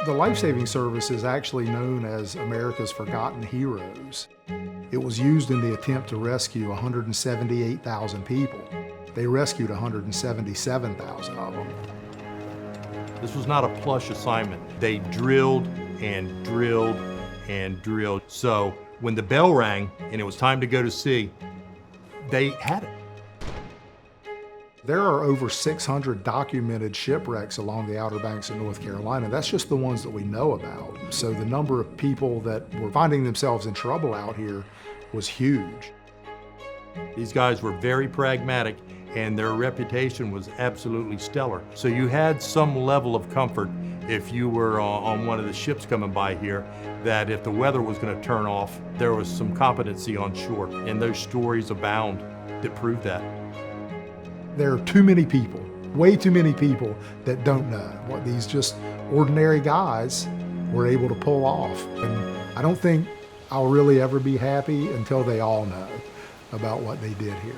The life-saving service is actually known as America's Forgotten Heroes. It was used in the attempt to rescue 178,000 people. They rescued 177,000 of them. This was not a plush assignment. They drilled and drilled and drilled. So when the bell rang and it was time to go to sea, they had it. There are over 600 documented shipwrecks along the Outer Banks of North Carolina. That's just the ones that we know about. So the number of people that were finding themselves in trouble out here was huge. These guys were very pragmatic and their reputation was absolutely stellar. So you had some level of comfort if you were on one of the ships coming by here, that if the weather was going to turn off, there was some competency on shore. And those stories abound that prove that. There are too many people, way too many people, that don't know what these just ordinary guys were able to pull off. And I don't think I'll really ever be happy until they all know about what they did here.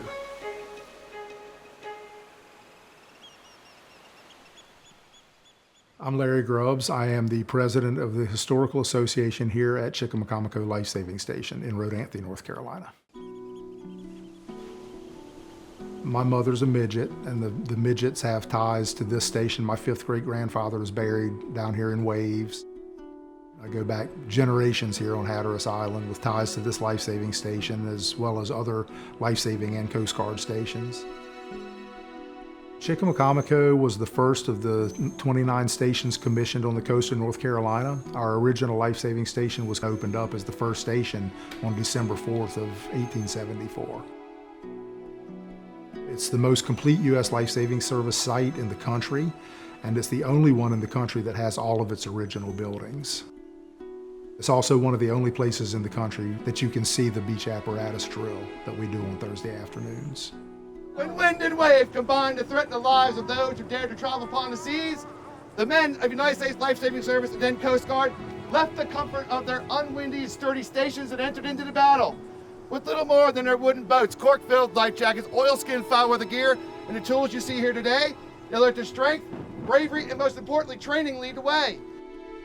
I'm Larry Grubbs. I am the president of the Historical Association here at Chicamacomico Life-Saving Station in Rodanthe, North Carolina. My mother's a midget, and the midgets have ties to this station. My fifth great-grandfather is buried down here in Waves. I go back generations here on Hatteras Island with ties to this life-saving station, as well as other life-saving and Coast Guard stations. Chicamacomico was the first of the 29 stations commissioned on the coast of North Carolina. Our original life-saving station was opened up as the first station on December 4th of 1874. It's the most complete U.S. life-saving service site in the country, and it's the only one in the country that has all of its original buildings. It's also one of the only places in the country that you can see the beach apparatus drill that we do on Thursday afternoons. When wind and wave combine to threaten the lives of those who dare to travel upon the seas, the men of United States Life-Saving Service and then Coast Guard left the comfort of their unwindy, sturdy stations and entered into the battle. With little more than their wooden boats, cork-filled life jackets, oilskin foul weather gear, and the tools you see here today, they let their strength, bravery, and most importantly, training lead the way.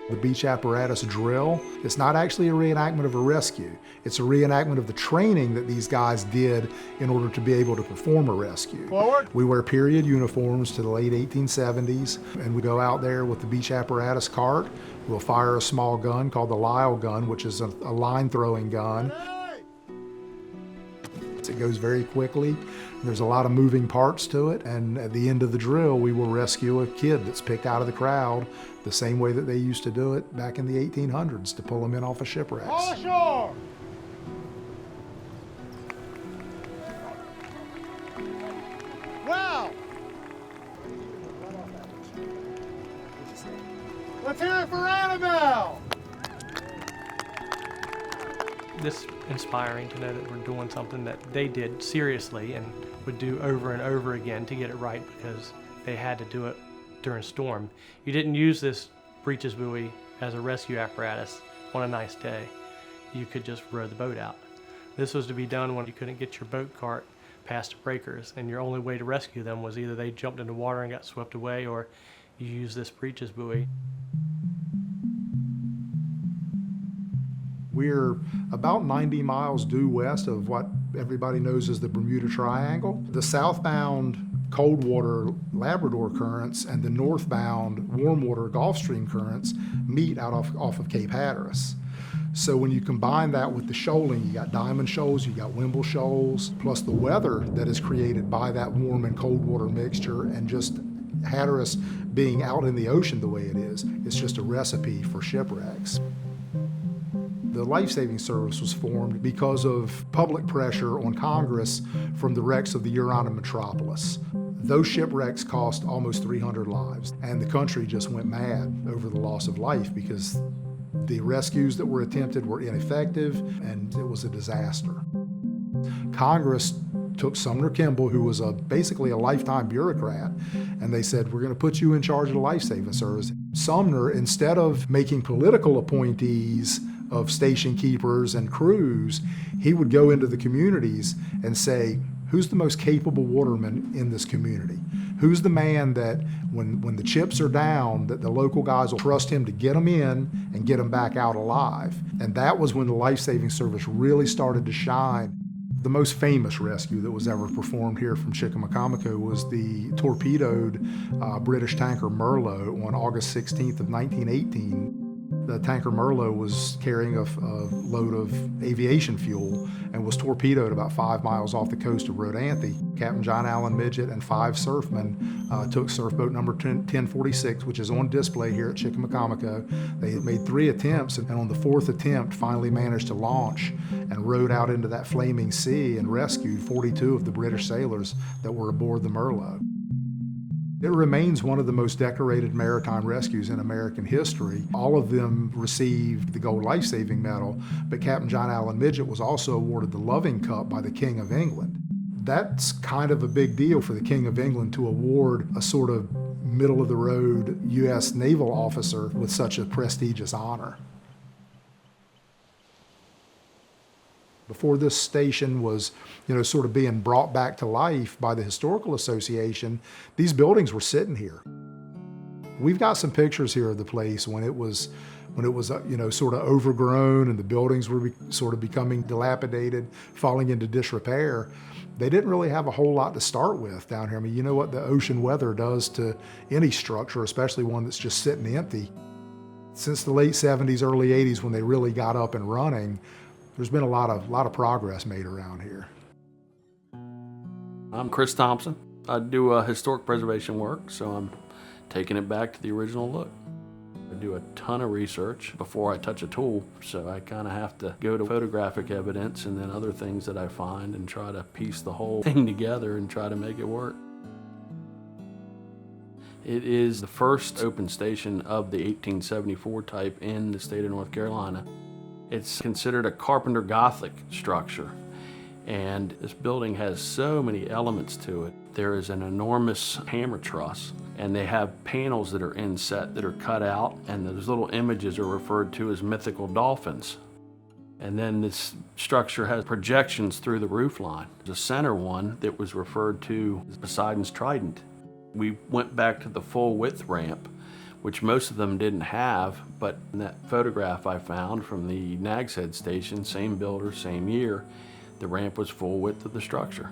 The beach apparatus drill, it's not actually a reenactment of a rescue. It's a reenactment of the training that these guys did in order to be able to perform a rescue. Forward. We wear period uniforms to the late 1870s, and we go out there with the beach apparatus cart. We'll fire a small gun called the Lyle gun, which is a line-throwing gun. It goes very quickly. There's a lot of moving parts to it, and at the end of the drill, we will rescue a kid that's picked out of the crowd the same way that they used to do it back in the 1800s to pull them in off of shipwrecks. All ashore! Wow! Let's hear it for Annabelle! This inspiring to know that we're doing something that they did seriously and would do over and over again to get it right because they had to do it during a storm. You didn't use this breeches buoy as a rescue apparatus on a nice day. You could just row the boat out. This was to be done when you couldn't get your boat cart past the breakers, and your only way to rescue them was either they jumped in the water and got swept away, or you used this breeches buoy. We're about 90 miles due west of what everybody knows as the Bermuda Triangle. The southbound cold water Labrador currents and the northbound warm water Gulf Stream currents meet off of Cape Hatteras. So when you combine that with the shoaling, you got diamond shoals, you got Wimble shoals, plus the weather that is created by that warm and cold water mixture, and just Hatteras being out in the ocean the way it is, it's just a recipe for shipwrecks. The life-saving service was formed because of public pressure on Congress from the wrecks of the Urana metropolis. Those shipwrecks cost almost 300 lives, and the country just went mad over the loss of life because the rescues that were attempted were ineffective, and it was a disaster. Congress took Sumner Kimball, who was basically a lifetime bureaucrat, and they said, we're going to put you in charge of the life-saving service. Sumner, instead of making political appointees of station keepers and crews, he would go into the communities and say, who's the most capable waterman in this community? Who's the man that when the chips are down, that the local guys will trust him to get them in and get them back out alive? And that was when the life-saving service really started to shine. The most famous rescue that was ever performed here from Chicamacomico was the torpedoed British tanker Merlot on August 16th of 1918. The tanker Merlot was carrying a load of aviation fuel and was torpedoed about 5 miles off the coast of Rodanthe. Captain John Allen Midget and 5 surfmen took surfboat number 1046, which is on display here at Chicamacomico. They had made 3 attempts, and on the 4th attempt finally managed to launch and rode out into that flaming sea and rescued 42 of the British sailors that were aboard the Merlot. It remains one of the most decorated maritime rescues in American history. All of them received the Gold Life-Saving Medal, but Captain John Allen Midget was also awarded the Loving Cup by the King of England. That's kind of a big deal for the King of England to award a sort of middle-of-the-road U.S. naval officer with such a prestigious honor. Before this station was, sort of being brought back to life by the Historical Association, these buildings were sitting here. We've got some pictures here of the place when it was, sort of overgrown and the buildings were sort of becoming dilapidated, falling into disrepair. They didn't really have a whole lot to start with down here. I mean, you know what the ocean weather does to any structure, especially one that's just sitting empty. Since the late 70s, early 80s, when they really got up and running, there's been a lot of progress made around here. I'm Chris Thompson. I do historic preservation work, so I'm taking it back to the original look. I do a ton of research before I touch a tool, so I kind of have to go to photographic evidence and then other things that I find and try to piece the whole thing together and try to make it work. It is the first open station of the 1874 type in the state of North Carolina. It's considered a Carpenter Gothic structure, and this building has so many elements to it. There is an enormous hammer truss, and they have panels that are inset that are cut out, and those little images are referred to as mythical dolphins. And then this structure has projections through the roof line. The center one that was referred to as Poseidon's Trident. We went back to the full width ramp, which most of them didn't have, but in that photograph I found from the Nags Head station, same builder, same year, the ramp was full width of the structure.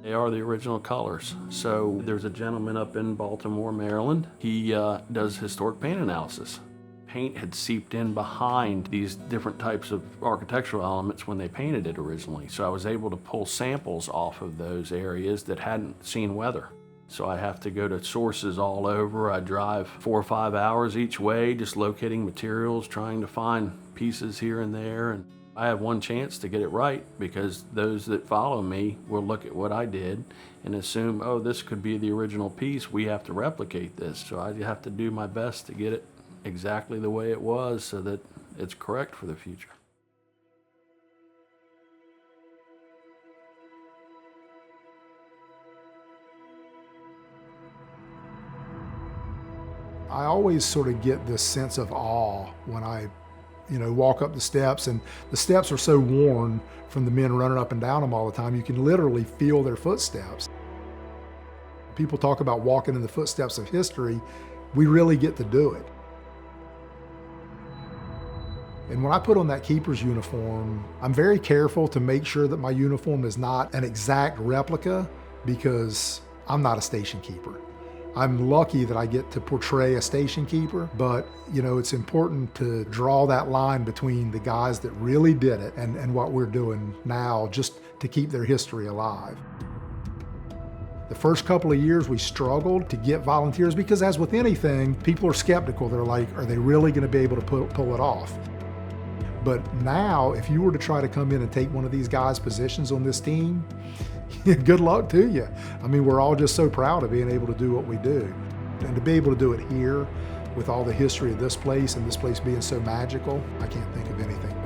They are the original colors. So there's a gentleman up in Baltimore, Maryland. He does historic paint analysis. Paint had seeped in behind these different types of architectural elements when they painted it originally. So I was able to pull samples off of those areas that hadn't seen weather. So I have to go to sources all over. I drive 4 or 5 hours each way, just locating materials, trying to find pieces here and there. And I have one chance to get it right, because those that follow me will look at what I did and assume, oh, this could be the original piece. We have to replicate this. So I have to do my best to get it exactly the way it was so that it's correct for the future. I always sort of get this sense of awe when I, walk up the steps, and the steps are so worn from the men running up and down them all the time, you can literally feel their footsteps. People talk about walking in the footsteps of history. We really get to do it. And when I put on that keeper's uniform, I'm very careful to make sure that my uniform is not an exact replica, because I'm not a station keeper. I'm lucky that I get to portray a station keeper, but it's important to draw that line between the guys that really did it and what we're doing now, just to keep their history alive. The first couple of years we struggled to get volunteers because, as with anything, people are skeptical. They're like, are they really going to be able to pull it off? But now, if you were to try to come in and take one of these guys' positions on this team, good luck to you. I mean, we're all just so proud of being able to do what we do. And to be able to do it here with all the history of this place and this place being so magical, I can't think of anything